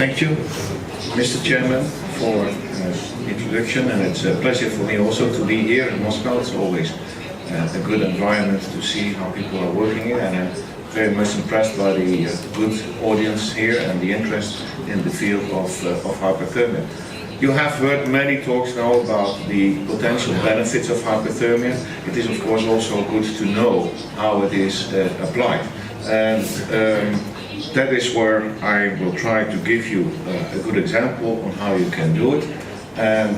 Thank you, Mr. Chairman, for the introduction, and it's a pleasure for me also to be here in Moscow. It's always a good environment to see how people are working here, and I'm very much impressed by the good audience here and the interest in the field of hyperthermia. You have heard many talks now about the potential benefits of hyperthermia. It is of course also good to know how it is applied. And that is where I will try to give you a good example on how you can do it. And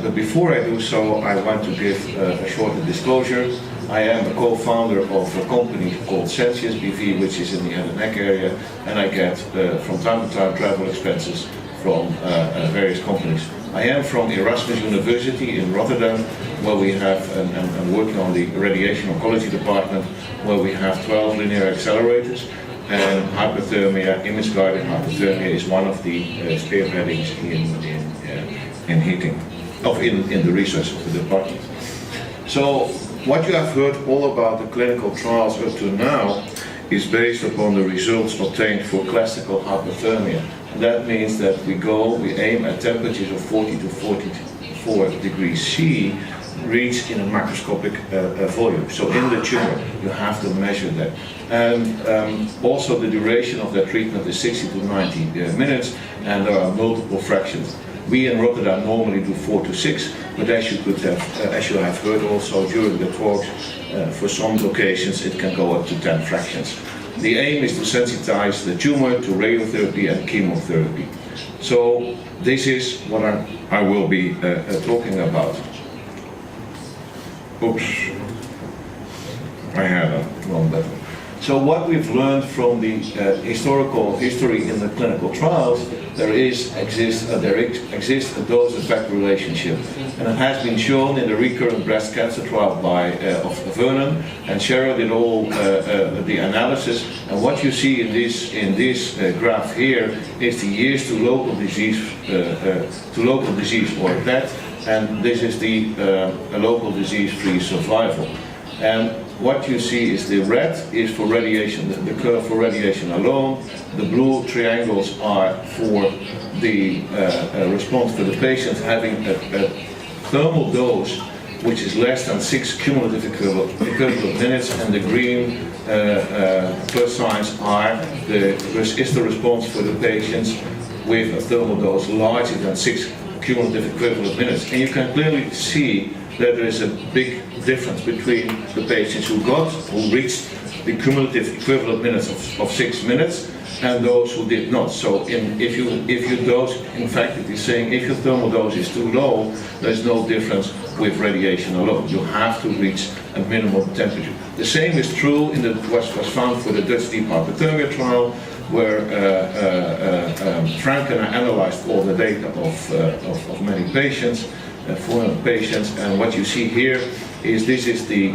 but before I do so, I want to give a short disclosure. I am a co-founder of a company called Sensius BV, which is in the head and neck area, and I get from time to time travel expenses from various companies. I am from Erasmus University in Rotterdam, where we have, and I'm working on the radiation oncology department, where we have 12 linear accelerators, and hyperthermia, image-guided hyperthermia, is one of the spearheadings in heating, in the research of the department. So what you have heard all about the clinical trials up to now is based upon the results obtained for classical hyperthermia. And that means that we aim at temperatures of 40 to 44 degrees C, reached in a macroscopic volume. So in the tumor, you have to measure that. And also the duration of that treatment is 60 to 90 minutes, and there are multiple fractions. We in Rotterdam normally do 4 to 6, but as you have heard also during the talks, for some locations it can go up to 10 fractions. The aim is to sensitize the tumor to radiotherapy and chemotherapy. So this is what I will be talking about. Oops, I had a wrong button. So what we've learned from the historical history in the clinical trials, there exists a dose-effect relationship, and it has been shown in the recurrent breast cancer trial of Rhoon, and Gerard did all the analysis. And what you see in this graph here is the years to local disease or death, and this is the local disease-free survival. And what you see is the red is for radiation, the curve for radiation alone. The blue triangles are for the response for the patient having a thermal dose which is less than 6 cumulative equivalent minutes, and the green plus signs is the response for the patients with a thermal dose larger than 6 cumulative equivalent minutes. And you can clearly see that there is a big difference between the patients who reached the cumulative equivalent minutes of 6 minutes and those who did not. So if you dose, in fact it is saying if your thermal dose is too low, there's no difference with radiation alone. You have to reach a minimum temperature. The same is true in what was found for the Dutch deep hyperthermia trial, where Frank and I analyzed all the data of many patients, 400 patients, and what you see here is this is the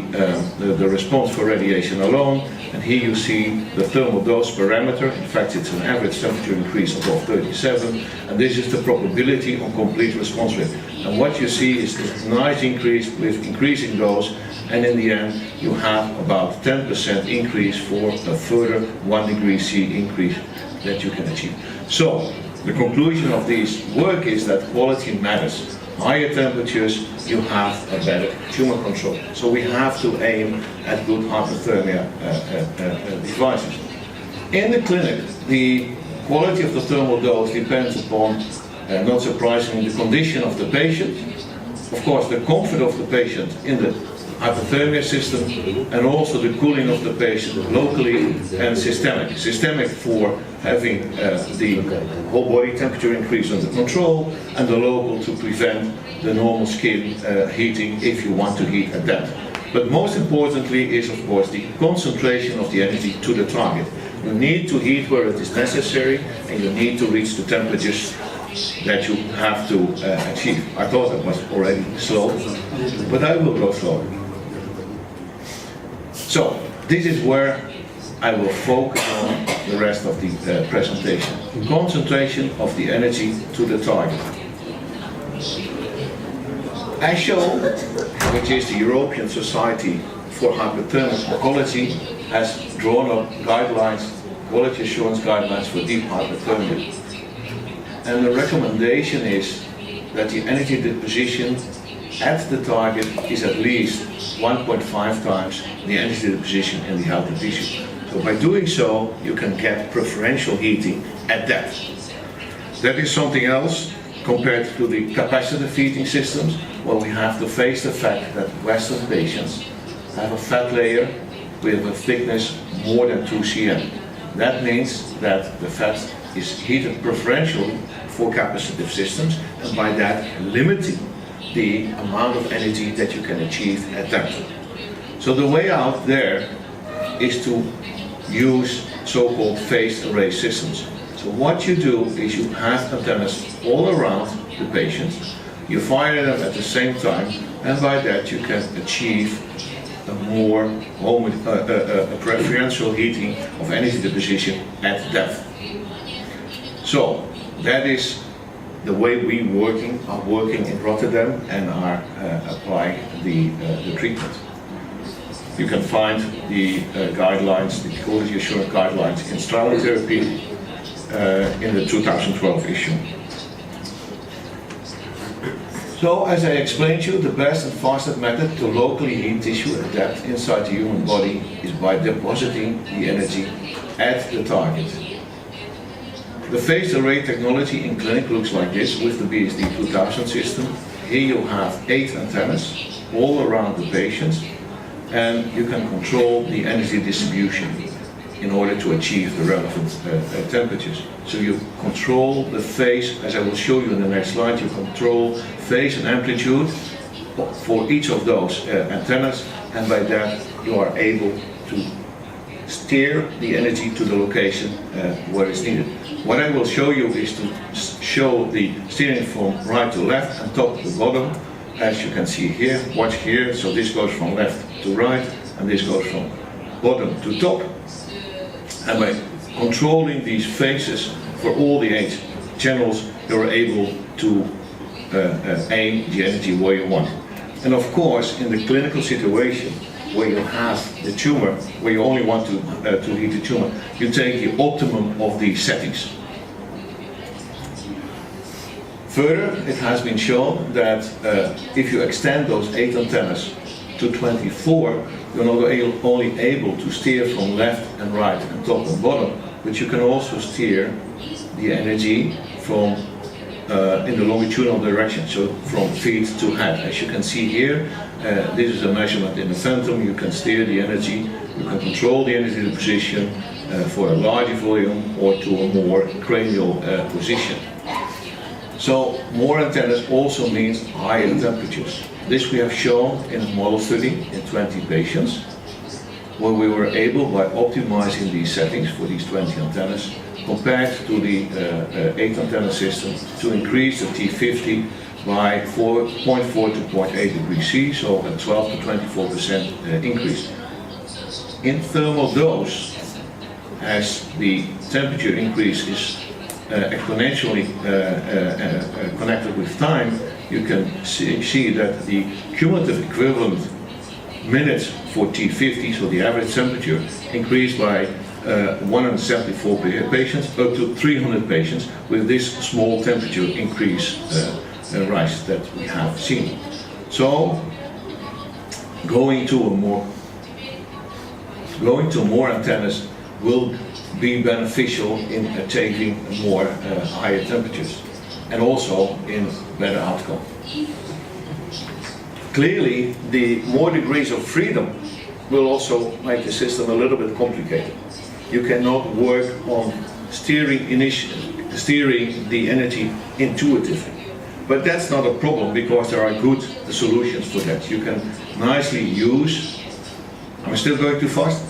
response for radiation alone, and here you see the thermal dose parameter. In fact, it's an average temperature increase above 37, and this is the probability on complete response rate. And what you see is this nice increase with increasing dose, and in the end you have about 10% increase for a further 1 degree C increase that you can achieve. So the conclusion of this work is that quality matters. Higher temperatures, you have a better tumor control. So we have to aim at good hyperthermia devices. In the clinic, the quality of the thermal dose depends upon, not surprisingly, the condition of the patient, of course the comfort of the patient in the hyperthermia system, and also the cooling of the patient locally and systemic. Systemic for having the whole body temperature increase under control, and the local to prevent the normal skin heating if you want to heat at depth. But most importantly is, of course, the concentration of the energy to the target. You need to heat where it is necessary, and you need to reach the temperatures that you have to achieve. I thought that was already slow, but I will go slower. So this is where I will focus on the rest of the presentation. Concentration of the energy to the target. ESHO, which is the European Society for Hyperthermic Oncology, has drawn up guidelines, quality assurance guidelines for deep hyperthermia. And the recommendation is that the energy deposition at the target is at least 1.5 times the energy deposition in the healthy tissue. So by doing so, you can get preferential heating at depth. That is something else compared to the capacitive heating systems, where we have to face the fact that Western patients have a fat layer with a thickness more than 2 cm. That means that the fat is heated preferentially for capacitive systems, and by that limiting the amount of energy that you can achieve at depth. So the way out there is to use so-called phased array systems. So what you do is you have antennas all around the patient, you fire them at the same time, and by that you can achieve a more preferential heating of energy deposition at depth. So that is the way we are working in Rotterdam and are applying the treatment. You can find the guidelines, the quality assurance guidelines in Strahlen therapy in the 2012 issue. So, as I explained to you, the best and fastest method to locally heat tissue at depth inside the human body is by depositing the energy at the target. The phased array technology in clinic looks like this with the BSD 2000 system. Here you have 8 antennas all around the patients, and you can control the energy distribution in order to achieve the relevant temperatures. So you control the phase, as I will show you in the next slide, you control phase and amplitude for each of those antennas, and by that you are able to steer the energy to the location where it's needed. What I will show you is to show the steering from right to left and top to bottom, as you can see here. Watch here, so this goes from left to right, and this goes from bottom to top. And by controlling these phases for all the 8 channels, you're able to aim the energy where you want. And of course, in the clinical situation where you have the tumor, where you only want to heat the tumor, you take the optimum of these settings. Further, it has been shown that if you extend those 8 antennas to 24, you're not only able to steer from left and right and top and bottom, but you can also steer the energy from in the longitudinal direction, so from feet to head. As you can see here, this is a measurement in the phantom. You can steer the energy, you can control the energy position for a larger volume or to a more cranial position. So more antennas also means higher temperatures. This we have shown in a model study in 20 patients, where we were able, by optimizing these settings for these 20 antennas, compared to the 8 antenna system, to increase the T50 by 0.4 to 0.8 degrees C, so a 12 to 24% increase. In thermal dose, as the temperature increase is exponentially connected with time, you can see that the cumulative equivalent minutes for T50, so the average temperature, increased by 174 patients up to 300 patients with this small temperature increase rise that we have seen. So going to more antennas will be beneficial in achieving more higher temperatures and also in better outcome. Clearly, the more degrees of freedom will also make the system a little bit complicated. You cannot work on steering the energy intuitively. But that's not a problem, because there are good solutions for that. You can nicely use... Am I still going too fast?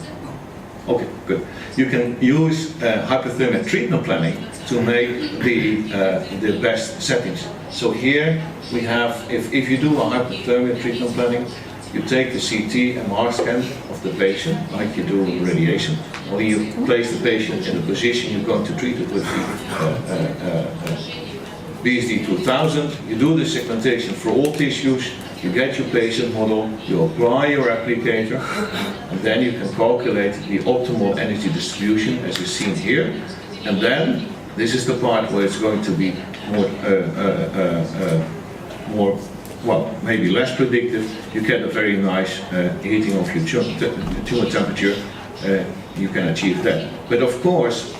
Okay, good. You can use hyperthermia treatment planning to make the best settings. So here we have, if you do a hyperthermia treatment planning, you take the CT MR scan of the patient, like you do in radiation, or you place the patient in the position you're going to treat it with the BSD 2000, you do the segmentation for all tissues, you get your patient model, you apply your applicator, and then you can calculate the optimal energy distribution as is seen here, and then This is the part where it's going to be more, well, maybe less predictive. You get a very nice heating of your tumor temperature. You can achieve that. But of course,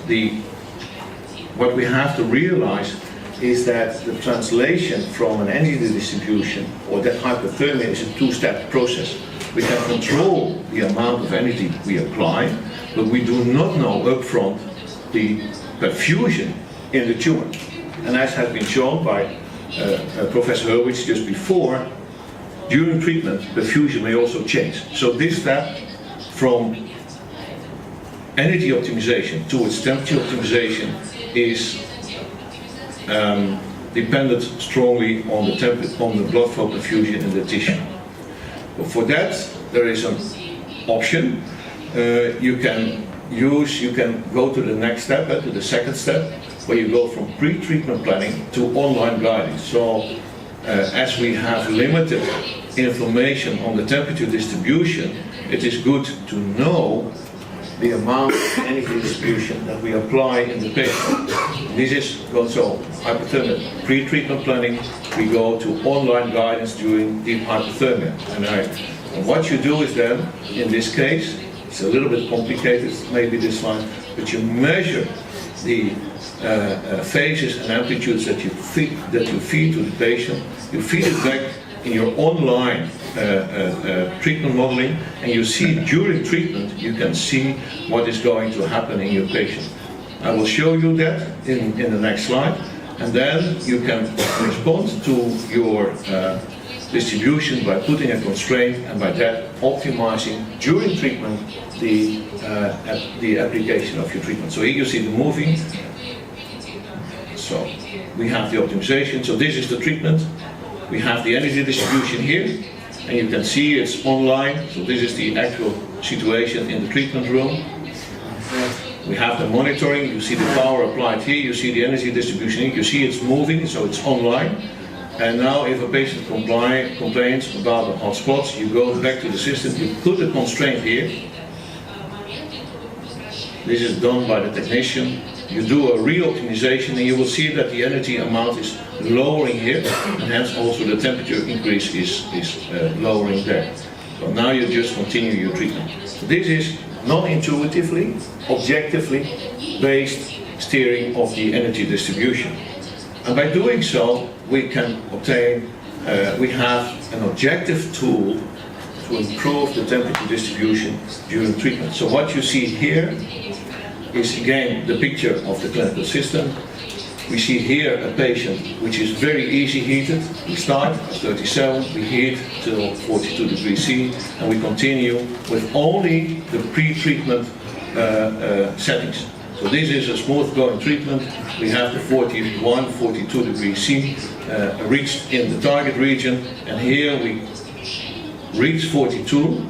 what we have to realize is that the translation from an energy distribution or that hyperthermia is a two-step process. We can control the amount of energy we apply, but we do not know upfront the perfusion in the tumor. And as has been shown by Professor Hurwitz just before, during treatment, perfusion may also change. So this step from energy optimization towards temperature optimization is dependent strongly on the blood flow perfusion in the tissue. But for that, there is an option. You can go to the next step, to the second step, where you go from pre-treatment planning to online guiding. So as we have limited information on the temperature distribution, it is good to know the amount of energy distribution that we apply in the patient. This is also hyperthermia pre-treatment planning. We go to online guidance during deep hyperthermia. And what you do is then, in this case, it's a little bit complicated, maybe this one, but you measure the phases and amplitudes that you feed to the patient. You feed it back in your online treatment modeling, and you see during treatment, you can see what is going to happen in your patient. I will show you that in the next slide, and then you can respond to your distribution by putting a constraint, and by that optimizing during treatment the application of your treatment. So here you see the moving. So we have the optimization. So this is the treatment. We have the energy distribution here, and you can see it's online. So this is the actual situation in the treatment room. We have the monitoring. You see the power applied here. You see the energy distribution here. You see it's moving, so it's online. And now if a patient complains about the hot spots, you go back to the system, you put a constraint here. This is done by the technician. You do a re-optimization, and you will see that the energy amount is lowering here, and hence also the temperature increase is lowering there. So now you just continue your treatment. So this is non-intuitively, objectively based steering of the energy distribution. And by doing so, we can obtain, we have an objective tool to improve the temperature distribution during treatment. So what you see here is again the picture of the clinical system. We see here a patient which is very easy heated. We start at 37, we heat till 42 degrees C, and we continue with only the pre-treatment settings. So this is a smooth going treatment. We have the 41, 42 degrees C reached in the target region, and here we reach 42,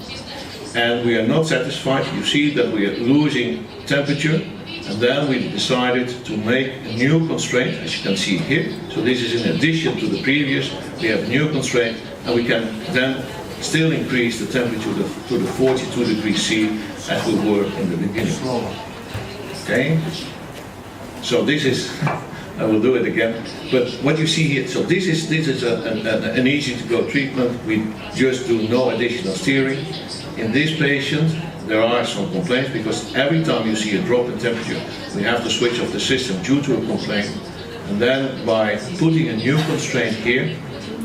and we are not satisfied. You see that we are losing temperature, and then we decided to make a new constraint, as you can see here. So this is in addition to the previous. We have a new constraint, and we can then still increase the temperature to the 42 degrees C as we were in the beginning. Okay, so this is, I will do it again, but what you see here, so this is an easy to go treatment. We just do no additional steering. In this patient, there are some complaints, because every time you see a drop in temperature, we have to switch off the system due to a complaint. And then by putting a new constraint here,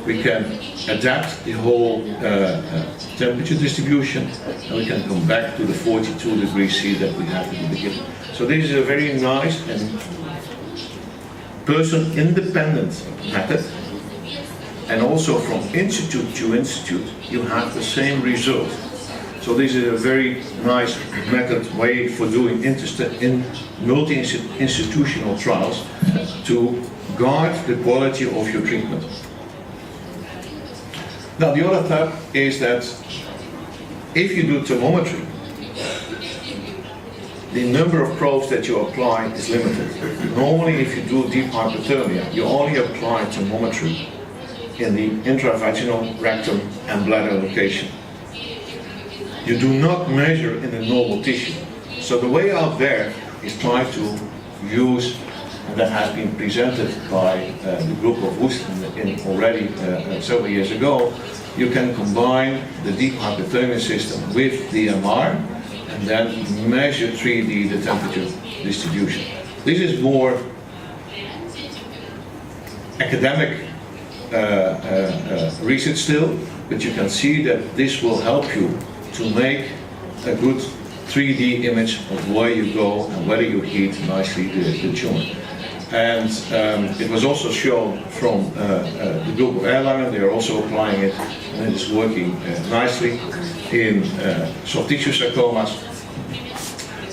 we can adapt the whole temperature distribution, and we can come back to the 42 degrees C that we had in the beginning. So this is a very nice and person-independent method, and also from institute to institute, you have the same result. So this is a very nice method way for doing multi-institutional trials to guard the quality of your treatment. Now the other type is that if you do thermometry, the number of probes that you apply is limited. Normally if you do deep hyperthermia, you only apply thermometry in the intravaginal, rectum and bladder location. You do not measure in the normal tissue. So the way out there is try to use and that has been presented by the group of WUST already several years ago, you can combine the deep hyperthermia system with the MR and then measure 3D the temperature distribution. This is more academic research still, but you can see that this will help you to make a good 3D image of where you go and whether you heat nicely the tumor. And it was also shown from the group of Erlangen. They are also applying it, and it is working nicely in soft tissue sarcomas.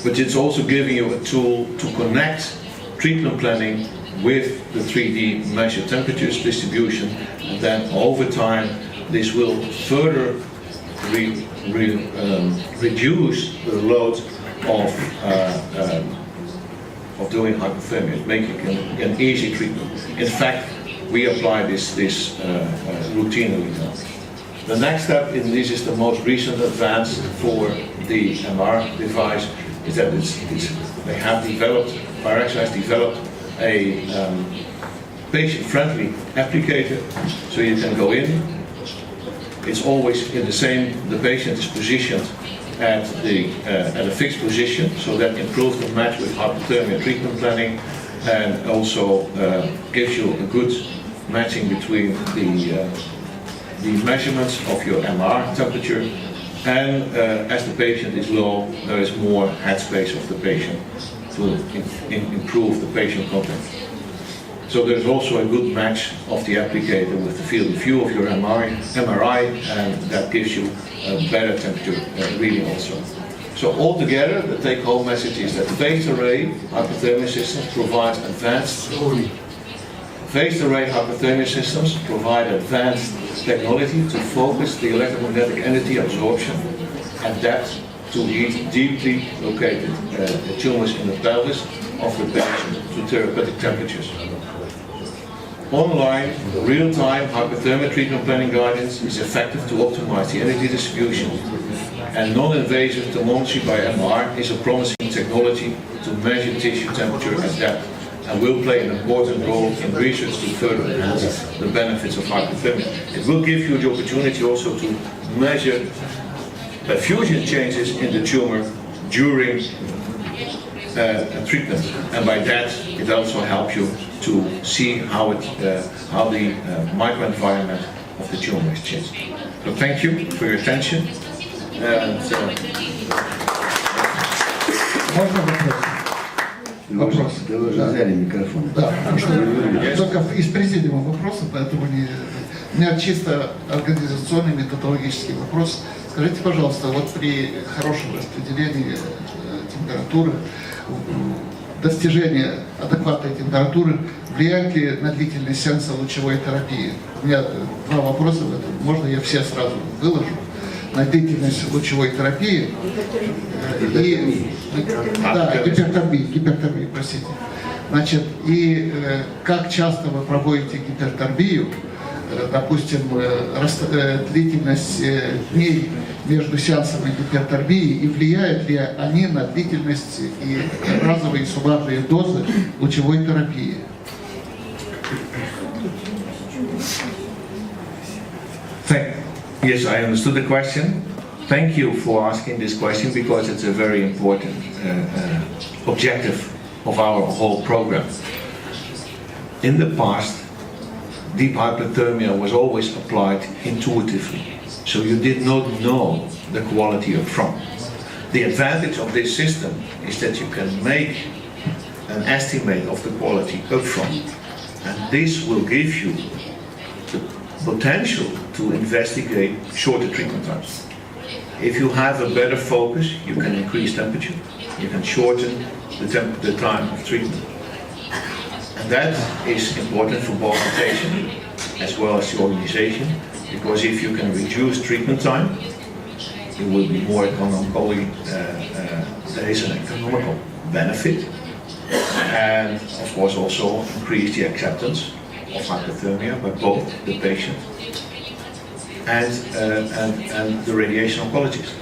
But it's also giving you a tool to connect treatment planning with the 3D measured temperatures distribution, and then over time this will further reduce the load of doing hyperthermia, making an easy treatment. In fact, we apply this routinely now. The next step in this is the most recent advance for the MR device, is that they have developed, Biorex has developed a patient-friendly applicator, so you can go in. It's always in the same, the patient is positioned at a fixed position, so that improves the match with hyperthermia treatment planning, and also gives you a good matching between the measurements of your MR temperature, and as the patient is low, there is more headspace of the patient to improve the patient contact. So there's also a good match of the applicator with the field of view of your MRI, and that gives you a better temperature reading also. So altogether, the take-home message is that phased array hyperthermia systems provide advanced technology to focus the electromagnetic energy absorption and depth to heat deeply located tumors in the pelvis of the patient to therapeutic temperatures. Online, real-time hyperthermia treatment planning guidance is effective to optimize the energy distribution, and non-invasive thermometry by MR is a promising technology to measure tissue temperature at depth, and will play an important role in research to further enhance the benefits of hyperthermia. It will give you the opportunity also to measure fusion changes in the tumor during treatment, and by that it also helps you to see how the microenvironment of the tumor is changed. So thank you for your attention. And, Вопрос. Да, только из президиума вопросы, поэтому у меня чисто организационный, методологический вопрос. Скажите, пожалуйста, вот при хорошем распределении температуры, достижение адекватной температуры влияет ли на длительность сеанса лучевой терапии? У меня два вопроса в этом. Можно я все сразу выложу? На длительность лучевой терапии и гипертермии, простите. Значит, и как часто вы проводите гипертермию, допустим, длительность дней между сеансами гипертермии, и влияют ли они на длительность и разовые и суммарные дозы лучевой терапии? Yes, I understood the question. Thank you for asking this question, because it's a very important objective of our whole program. In the past, deep hyperthermia was always applied intuitively, so you did not know the quality up front. The advantage of this system is that you can make an estimate of the quality up front, and this will give you the potential to investigate shorter treatment times. If you have a better focus, you can increase temperature, you can shorten the time of treatment. And that is important for both the patient as well as the organization, because if you can reduce treatment time, it will be more economically, there is an economical benefit, and of course also increase the acceptance of hyperthermia by both the patient and the radiation oncologist.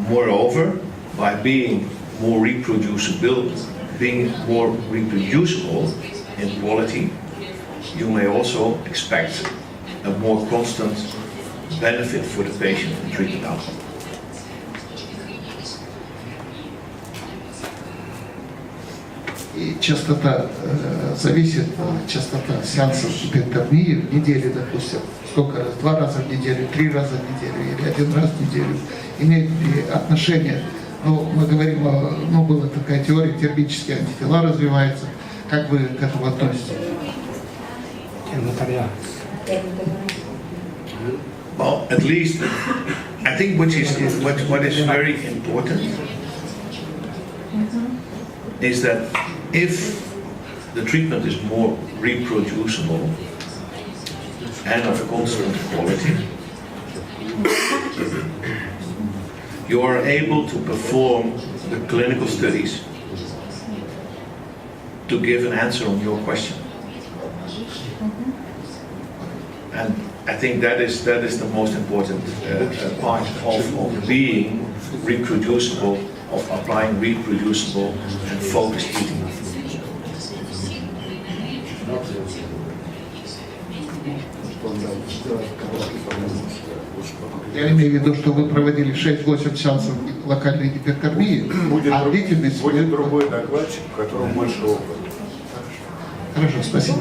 Moreover, by being more reproducible in quality, you may also expect a more constant benefit for the patient and treatment outcome. И частота зависит, частота сеансов гипертонии в неделю, допустим, сколько раз, 2 раза в неделю, 3 раза в неделю или 1 раз в неделю, имеет ли отношение, ну, мы говорим, ну, была такая теория, термические антитела развиваются, как вы к этому относитесь? Well, at least, I think what is very important is that if the treatment is more reproducible and of constant quality, you are able to perform the clinical studies to give an answer on your question. And I think that is the most important part of being reproducible, of applying reproducible and focused treatment. Я имею в виду, что вы проводили 6-8 сеансов локальной гипертонии, а длительность... Будет другой докладчик, у которого больше опыта. Хорошо, спасибо.